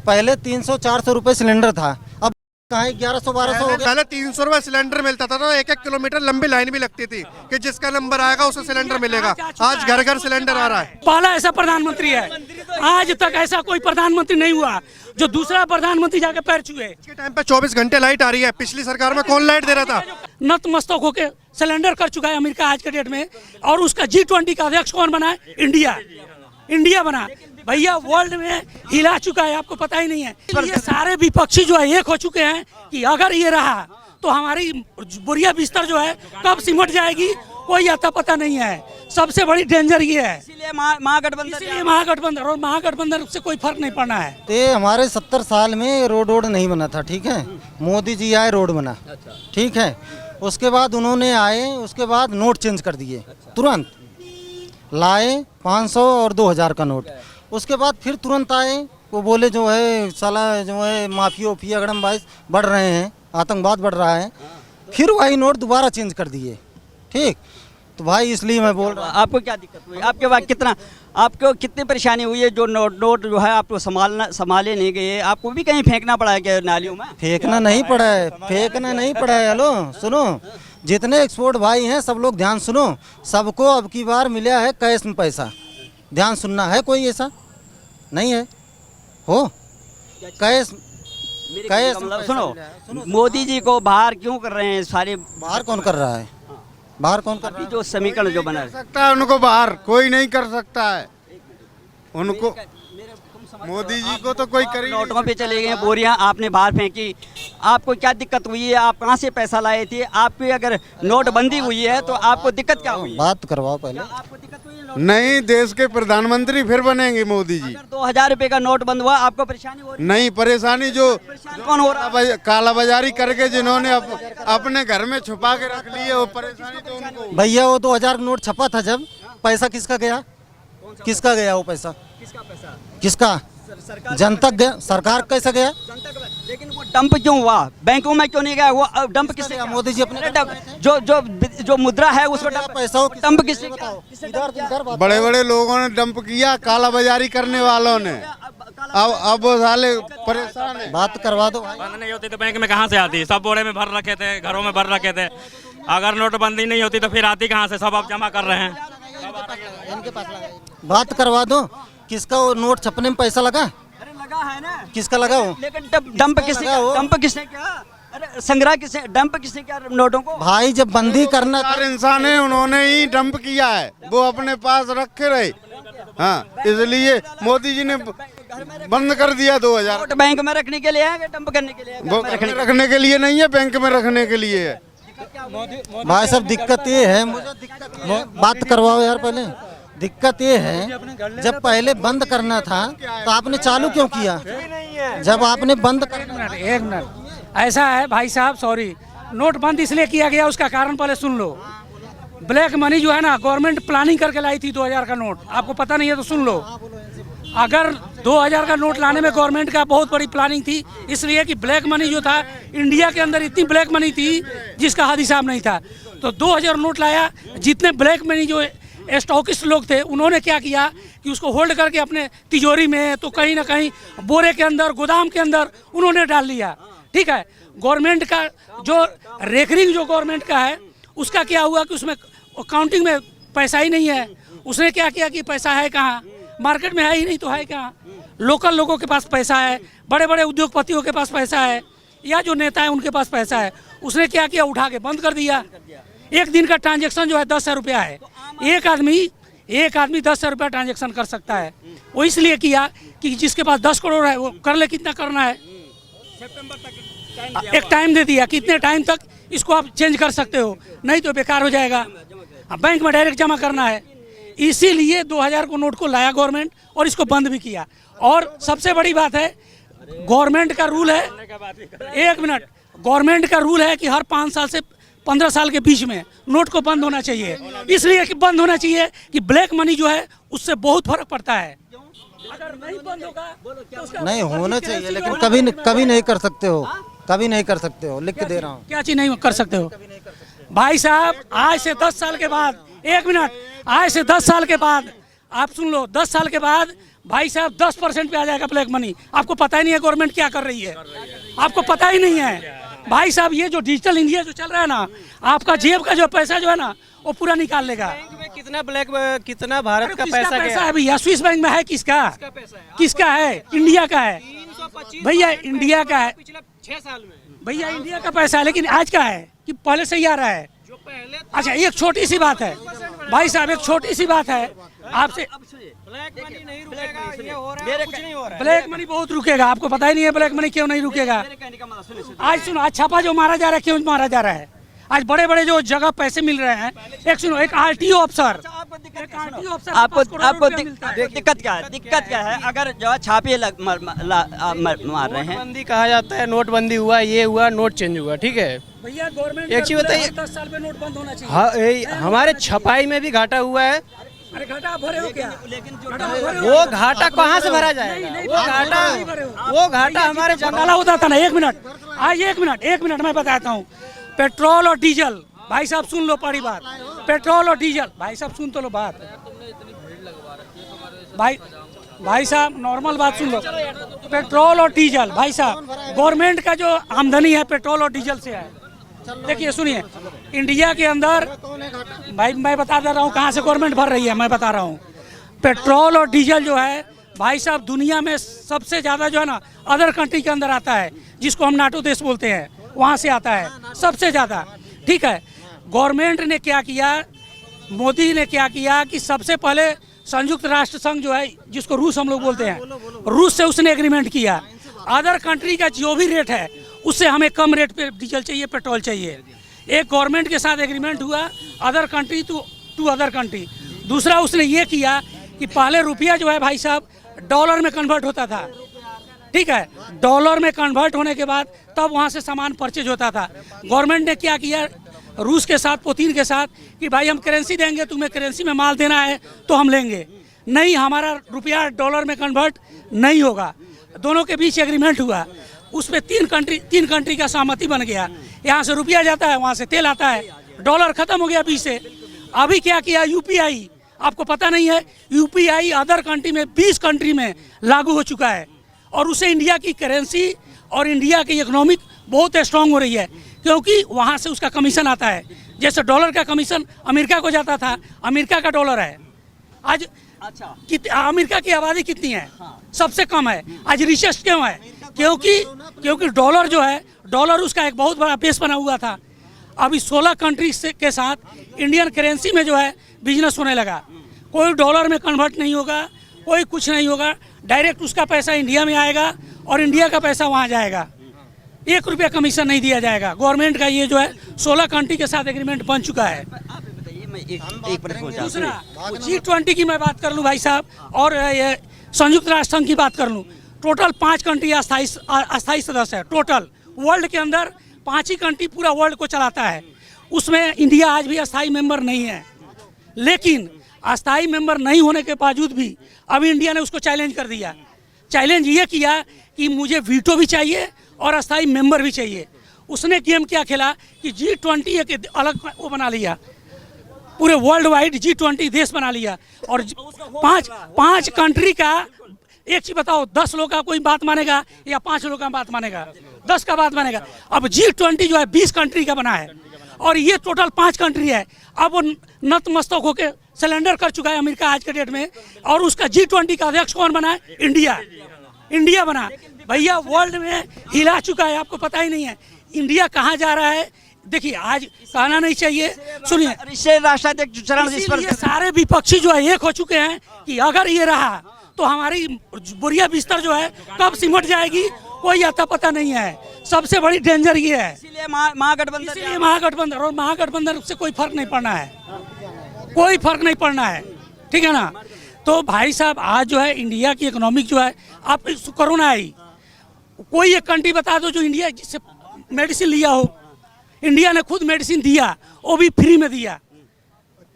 पहले 300-400 रुपए सिलेंडर था, अब कहाँ 1100-1200 हो गया। पहले 300 रुपए सिलेंडर मिलता था तो 1-1 किलोमीटर लंबी लाइन भी लगती थी कि जिसका नंबर आएगा उसे सिलेंडर मिलेगा। आज घर घर सिलेंडर आ रहा है। पहला ऐसा प्रधानमंत्री है, आज तक ऐसा कोई प्रधानमंत्री नहीं हुआ जो दूसरा प्रधानमंत्री जाके पैर छुए। के टाइम पे 24 घंटे लाइट आ रही है, पिछली सरकार में कौन लाइट दे रहा था? नतमस्तक होके सिलेंडर कर चुका है अमेरिका आज के डेट में, और उसका G20 का अध्यक्ष कौन बना है? इंडिया बना। भैया वर्ल्ड में हिला चुका है, आपको पता ही नहीं है। ये सारे विपक्षी जो है एक हो चुके हैं कि अगर ये रहा तो हमारी बुढ़िया बिस्तर जो है कब सिमट जाएगी कोई आता पता नहीं है। सबसे बड़ी डेंजर ये है, इसीलिए महागठबंधन और महागठबंधन से कोई फर्क नहीं पड़ना है। ते हमारे 70 साल में रोड नहीं बना था, ठीक है। मोदी जी आए, रोड बना, ठीक है। उसके बाद उन्होंने आए, उसके बाद नोट चेंज कर दिए, तुरंत लाए 500 और 2000 का नोट। उसके बाद फिर तुरंत आए, वो बोले जो है साला जो है माफिया उफिया अगड़मबाज बढ़ रहे हैं, आतंकवाद बढ़ रहा है। फिर वही नोट दोबारा चेंज कर दिए, ठीक। तो भाई इसलिए मैं बोल रहा हूँ। आपको क्या दिक्कत हुई? आपके बाद आपको कितनी परेशानी हुई है? जो नोट जो है आपको संभाले नहीं गए, आपको भी कहीं फेंकना पड़ा है क्या नालियों में? फेंकना नहीं पड़ा है, फेंकना नहीं पड़ा है। हेलो सुनो, जितने एक्सपोर्ट भाई हैं सब लोग ध्यान सुनो, सबको अब की बार मिला है कैश में पैसा। ध्यान सुनना है, कोई ऐसा नहीं है हो कैश मतलब सुनो, मोदी जी को बाहर क्यों कर रहे हैं सारे? बाहर कौन कर रहा है? बाहर कौन कर रहा अभी है? जो समीकरण जो बना है, सकता है उनको बाहर कोई नहीं कर सकता है उनको। मोदी जी को तो कोई कर ही नहीं। नोटों पे चले गए, बोरियां आपने बाहर फेंकी, आपको क्या दिक्कत हुई है? आप कहाँ से पैसा लाए थे? आपकी अगर नोटबंदी हुई है तो आपको दिक्कत क्या हुई है? बात करवाओ पहले। आपको दिक्कत हुई है? नहीं, देश के प्रधानमंत्री फिर बनेंगे मोदी जी। अगर 2000 रुपए का नोट बंद हुआ, आपको परेशानी हो रही नहीं, परेशानी जो है? कौन हो रहा है? काला बाजारी करके जिन्होंने अपने घर में छुपा के रख ली है, वो परेशानी तो उनको। भैया वो 2000 का नोट छपा था जब, पैसा किसका गया? किसका गया वो पैसा? किसका पैसा? किसका? जनता गया, सरकार कैसे गया? लेकिन वो डंप क्यों हुआ? बैंकों में क्यों नहीं गया? वो डंप किसने गया? किया? मोदी जी अपने जो मुद्रा है उसको पैसा डंप किसने किया? इधर बड़े बड़े लोगों ने डंप किया, काला बाजारी करने वालों ने। अब वो साले परेशान है। बात करवा दो। बंद नहीं होती तो बैंक में कहाँ से आती? सब बोरे में भर रखे थे, घरों में भर रखे थे। अगर नोटबंदी नहीं होती तो फिर आती कहाँ से? सब अब जमा कर रहे हैं। बात करवा दो, किसका वो नोट छपने में पैसा लगा? अरे लगा है ना। किसका लगा वो? लेकिन डंप किसने किया? डंप किसने किया? अरे संग्रह किसने, डंप किसने किया नोटों को? भाई जब बंदी करना था, इंसान है, उन्होंने ही डंप किया है, वो अपने पास रखे रहे। हाँ, इसलिए मोदी जी ने बंद कर दिया 2000। नोट बैंक में रखने के लिए है कि डंप करने के लिए है? वो रखने के लिए नहीं है, बैंक में रखने के लिए है। भाई सब दिक्कत ये है, बात करवाओ यार पहले। दिक्कत ये है, जब पहले बंद करना था तो आपने चालू क्यों किया? जब आपने बंद करना। एक मिनट, ऐसा है भाई साहब, सॉरी, नोट बंद इसलिए किया गया, उसका कारण पहले सुन लो। ब्लैक मनी जो है ना, गवर्नमेंट प्लानिंग करके लाई थी 2000 का नोट, आपको पता नहीं है तो सुन लो। अगर 2000 का नोट लाने में गवर्नमेंट का बहुत बड़ी प्लानिंग थी, इसलिए कि ब्लैक मनी जो था, इंडिया के अंदर इतनी ब्लैक मनी थी जिसका हद हिसाब नहीं था। तो 2000 नोट लाया। जितने ब्लैक मनी जो स्टॉकिस्ट लोग थे, उन्होंने क्या किया कि उसको होल्ड करके अपने तिजोरी में, तो कहीं ना कहीं बोरे के अंदर, गोदाम के अंदर उन्होंने डाल लिया, ठीक है। गवर्नमेंट का जो रेकरिंग जो गवर्नमेंट का है, उसका क्या हुआ कि उसमें काउंटिंग में पैसा ही नहीं है। उसने क्या किया कि पैसा है कहाँ? मार्केट में है ही नहीं तो है कहाँ? लोकल लोगों के पास पैसा है, बड़े बड़े उद्योगपतियों के पास पैसा है, या जो नेता है उनके पास पैसा है। उसने क्या किया? उठा के बंद कर दिया। एक दिन का ट्रांजेक्शन जो है 10 रुपया है। एक आदमी 10 रुपया ट्रांजेक्शन कर सकता है। वो इसलिए किया कि जिसके पास 10 करोड़ है वो कर ले, कितना करना है। एक टाइम दे दिया, कितने टाइम तक इसको आप चेंज कर सकते हो, नहीं तो बेकार हो जाएगा। बैंक में डायरेक्ट जमा करना है। इसीलिए 2000 को नोट को लाया गवर्नमेंट, और इसको बंद भी किया। और सबसे बड़ी बात है, गवर्नमेंट का रूल है, एक मिनट, गवर्नमेंट का रूल है कि हर 5 साल से 15 साल के बीच में नोट को बंद होना चाहिए। इसलिए कि बंद होना चाहिए कि ब्लैक मनी जो है उससे बहुत फर्क पड़ता है। अगर नहीं बंद होगा तो उसका नहीं होना चाहिए, लेकिन कभी नहीं कर सकते हो, कभी नहीं कर सकते हो। लिख के दे रहा हूँ। क्या चीज नहीं कर सकते हो भाई साहब? आज से 10 साल के बाद, एक मिनट, आज से 10 साल के बाद आप सुन लो, 10 साल के बाद भाई साहब 10% पे आ जाएगा ब्लैक मनी। आपको पता ही नहीं है गवर्नमेंट क्या कर रही है, आपको पता ही नहीं है भाई साहब। ये जो डिजिटल इंडिया जो चल रहा है ना, आपका जेब का जो पैसा जो है ना वो पूरा निकाल लेगा। कितना भारत का पैसा है भैया? स्विस बैंक में है किसका? किसका है? इंडिया का है भैया, इंडिया का है 6 साल में भैया, इंडिया का पैसा है। लेकिन आज का है कि पहले से ही आ रहा है? अच्छा एक छोटी सी बात है भाई साहब, एक छोटी सी बात है आपसे, ब्लैक मनी नहीं रुकेगा, ये हो रहा है, कुछ नहीं हो रहा है। ब्लैक मनी बहुत रुकेगा। आपको पता ही नहीं है ब्लैक मनी क्यों नहीं रुकेगा। आज सुनो, आज छापा जो मारा जा रहा है, क्यों मारा जा रहा है? आज बड़े बड़े जो जगह पैसे मिल रहे हैं, एक सुनो, एक आरटीओ अफसर, आपको दिक्कत क्या है? दिक्कत क्या है? अगर जो है छापे मार रहे हैं, नोटबंदी कहा जाता है, नोटबंदी हुआ, ये हुआ, नोट चेंज हुआ, ठीक है भैया। गवर्नमेंट एक चीज बताइए, 10 साल में नोट बंद होना चाहिए। हाँ, हमारे छपाई में भी घाटा हुआ है। अरे घाटा आप भरे हो क्या? वो घाटा कहाँ से भरा जाएगा? वो घाटा हमारे घोटाला होता था ना। एक मिनट, आज एक मिनट मैं बताता हूँ। पेट्रोल और डीजल, भाई साहब सुन लो पहली बात, पेट्रोल और डीजल, भाई साहब सुन तो लो बात, भाई साहब नॉर्मल बात सुन लो। पेट्रोल और डीजल भाई साहब, गवर्नमेंट का जो आमदनी है पेट्रोल और डीजल से है। देखिए सुनिए, इंडिया के अंदर भाई मैं बता दे रहा हूँ कहाँ से गवर्नमेंट भर रही है, मैं बता रहा हूँ। पेट्रोल और डीजल जो है भाई साहब दुनिया में सबसे ज़्यादा जो है ना अदर कंट्री के अंदर आता है, जिसको हम नाटो देश बोलते हैं, वहाँ से आता है सबसे ज़्यादा। ठीक है, गवर्नमेंट ने क्या किया, मोदी ने क्या किया कि सबसे पहले संयुक्त राष्ट्र संघ जो है, जिसको रूस हम लोग बोलते हैं, रूस से उसने एग्रीमेंट किया। अदर कंट्री का जो भी रेट है उससे हमें कम रेट पे डीजल चाहिए, पेट्रोल चाहिए। एक गवर्नमेंट के साथ एग्रीमेंट हुआ other country to other country. दूसरा उसने ये किया कि पहले रुपया जो है भाई साहब डॉलर में कन्वर्ट होता था, ठीक है, डॉलर में कन्वर्ट होने के बाद तब वहाँ से सामान परचेज होता था। गवर्नमेंट ने क्या किया रूस के साथ, पुतिन के साथ, कि भाई हम करेंसी देंगे, तुम्हें करेंसी में माल देना है तो हम लेंगे, नहीं हमारा रुपया डॉलर में कन्वर्ट नहीं होगा। दोनों के बीच एग्रीमेंट हुआ, उस पर तीन कंट्री का सहमति बन गया। यहाँ से रुपया जाता है, वहाँ से तेल आता है, डॉलर खत्म हो गया बीच से। अभी क्या किया यूपीआई, आपको पता नहीं है, यूपीआई अदर कंट्री में 20 कंट्री में लागू हो चुका है, और उससे इंडिया की करेंसी और इंडिया की इकोनॉमिक बहुत स्ट्रांग हो रही है, क्योंकि वहाँ से उसका कमीशन आता है। जैसे डॉलर का कमीशन अमेरिका को जाता था, अमेरिका का डॉलर है आज। अच्छा, अमेरिका की आबादी कितनी है? सबसे कम है। आज रिचेस्ट क्यों है? क्योंकि डॉलर जो है, डॉलर उसका एक बहुत बड़ा बेस बना हुआ था। अभी 16 कंट्री के साथ इंडियन करेंसी में जो है बिजनेस होने लगा। कोई डॉलर में कन्वर्ट नहीं होगा, कोई कुछ नहीं होगा, डायरेक्ट उसका पैसा इंडिया में आएगा और इंडिया का पैसा वहाँ जाएगा। 1 रुपया कमीशन नहीं दिया जाएगा। गवर्नमेंट का ये जो है 16 कंट्री के साथ एग्रीमेंट बन चुका है। दूसरा G20 की मैं बात कर लूँ भाई साहब, और ये संयुक्त राष्ट्र संघ की बात कर लूँ, टोटल 5 कंट्री अस्थायी सदस्य है। टोटल वर्ल्ड के अंदर 5 ही कंट्री पूरा वर्ल्ड को चलाता है, उसमें इंडिया आज भी अस्थायी मेंबर नहीं है। लेकिन अस्थायी मेंबर नहीं होने के बावजूद भी अभी इंडिया ने उसको चैलेंज कर दिया। चैलेंज ये किया कि मुझे वीटो भी चाहिए और अस्थायी मेंबर भी चाहिए। उसने गेम क्या खेला कि G20 एक अलग वो बना लिया, पूरे वर्ल्ड वाइड G20 देश बना लिया, और 5 कंट्री का एक चीज बताओ, 10 लोग का कोई बात मानेगा या 5 लोग का बात मानेगा? 10 का बात मानेगा। अब G20 जो है 20 कंट्री का बना है, और ये टोटल 5 कंट्री है। अब वो नतमस्तक होकर सिलेंडर कर चुका है अमेरिका आज के डेट में, और उसका G20 का अध्यक्ष कौन बना है? इंडिया बना। भैया वर्ल्ड में हिला चुका है, आपको पता ही नहीं है इंडिया कहाँ जा रहा है। देखिए आज कहना नहीं चाहिए, सुनिए, राष्ट्राध्यक्ष चरण ये सारे विपक्षी जो है एक हो चुके हैं कि अगर ये रहा तो हमारी बुरिया बिस्तर जो है कब सिमट जाएगी कोई अता पता नहीं है। सबसे बड़ी डेंजर ये है, इसीलिए महागठबंधन, और महागठबंधन से कोई फर्क नहीं पड़ना है, कोई फर्क नहीं पड़ना है, ठीक है ना। तो भाई साहब आज जो है इंडिया की इकोनॉमिक जो है, आप कोरोना आई, कोई एक कंट्री बता दो जो इंडिया जिससे मेडिसिन लिया हो, इंडिया ने खुद मेडिसिन दिया, वो भी फ्री में दिया,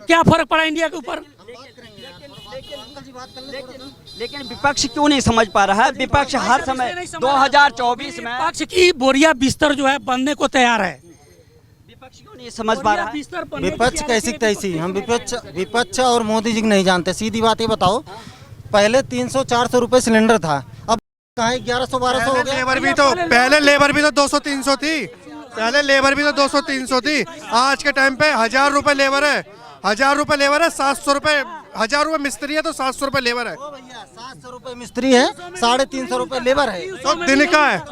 क्या फर्क पड़ा इंडिया के ऊपर? लेकिन विपक्ष क्यों नहीं समझ पा रहा है? विपक्ष हर समय 2024 में विपक्ष की बोरिया बिस्तर जो है बनने को तैयार है। विपक्ष क्यों नहीं समझ पा रहा है? विपक्ष कैसी तैसी, हम विपक्ष और मोदी जी को नहीं जानते। सीधी बात ये बताओ पहले 300-400 रुपए सिलेंडर था, अब कहाँ 1100-1200 हो गया। लेबर भी तो पहले लेबर भी तो 200-300 थी, पहले लेबर भी तो 200-300 थी। आज के टाइम पे 1000 रुपए लेबर है, 1000 रुपए लेबर है, 700 रुपए, 1000 रुपए मिस्त्री है तो 700 रुपए लेबर है। 700 रुपए मिस्त्री है, 350 रुपए लेबर है। तो दिन का है,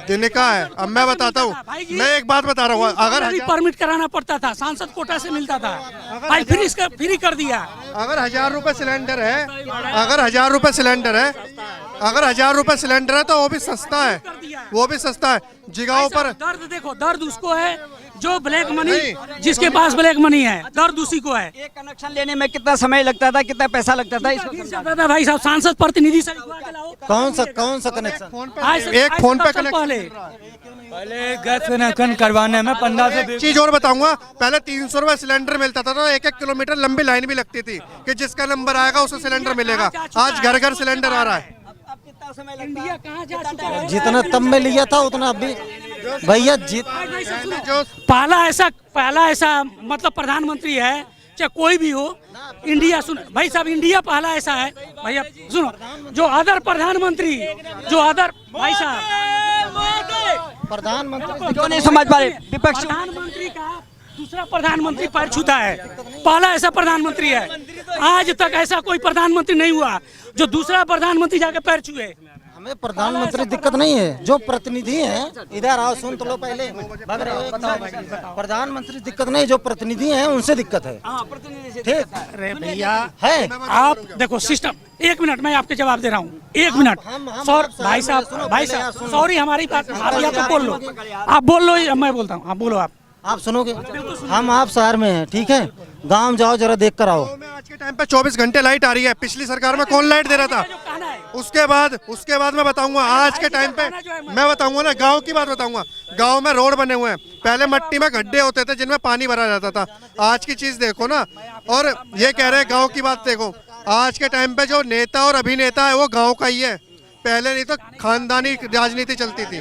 दिन का है। अब मैं बताता हूँ, मैं एक बात बता रहा हूँ, अगर परमिट कराना पड़ता था, सांसद कोटा से मिलता था, भाई फ्री कर दिया। अगर 1000 रुपए सिलेंडर है, अगर 1000 रुपए सिलेंडर है, अगर 1000 रुपए सिलेंडर है तो वो भी सस्ता है, वो भी सस्ता है। जगहों पर दर्द देखो, दर्द उसको है जो ब्लैक मनी, जिसके पास ब्लैक मनी है, दर्द उसी को है। एक कनेक्शन लेने में कितना समय लगता था, कितना पैसा लगता था इसको दादा भाई साहब, सांसद प्रतिनिधि से लिखवा के लाओ। कौन सा कनेक्शन? एक फोन पे कनेक्ट पहले गैस कनेक्शन करवाने में 15 से चीज और बताऊंगा, पहले 300 रुपए सिलेंडर मिलता था तो 1-1 किलोमीटर लंबी लाइन भी लगती थी कि जिसका नंबर आएगा उसे सिलेंडर मिलेगा। आज घर घर सिलेंडर आ रहा है। कितना समय लगता इंडिया कहाँ जा चुका है? जितना तब में लिया था उतना अभी भैया पहला ऐसा मतलब प्रधानमंत्री है, चाहे कोई भी हो, इंडिया सुन भाई साहब, इंडिया पहला ऐसा है भैया, सुनो, जो अदर प्रधानमंत्री, जो अदर भाई साहब प्रधानमंत्री क्यों नहीं समझ पा रहे विपक्ष? प्रधानमंत्री का दूसरा प्रधानमंत्री पैर छूता है, पहला ऐसा प्रधानमंत्री है। आज तक ऐसा कोई प्रधानमंत्री नहीं हुआ जो दूसरा प्रधानमंत्री जाके पैर छुए। हमें प्रधानमंत्री दिक्कत नहीं है, जो प्रतिनिधि हैं इधर आओ, सुन तो लो पहले, भाग रहे हो। प्रधानमंत्री दिक्कत नहीं, जो प्रतिनिधि हैं उनसे दिक्कत है। ठीक अरे भैया है, आप देखो सिस्टम, एक मिनट मैं आपके जवाब दे रहा हूँ, एक मिनट। भाई साहब सॉरी, हमारी बात आप या तो बोल लो, आप बोल लो, मैं बोलता हूँ, आप बोलो। आप सुनोगे? हम आप शहर में हैं, ठीक है, गांव जाओ जरा देख कर आओ। आज के टाइम पे 24 घंटे लाइट आ रही है, पिछली सरकार में कौन लाइट दे रहा था? उसके बाद मैं बताऊंगा, आज के टाइम पे मैं बताऊंगा ना, गांव की बात बताऊंगा। गांव में रोड बने हुए हैं, पहले मिट्टी में गड्ढे होते थे जिनमें पानी भरा जाता था। आज की चीज देखो ना, और ये कह रहे हैं गांव की बात देखो। आज के टाइम पे जो नेता और अभिनेता है वो गाँव का ही है, पहले नहीं तो खानदानी राजनीति चलती थी।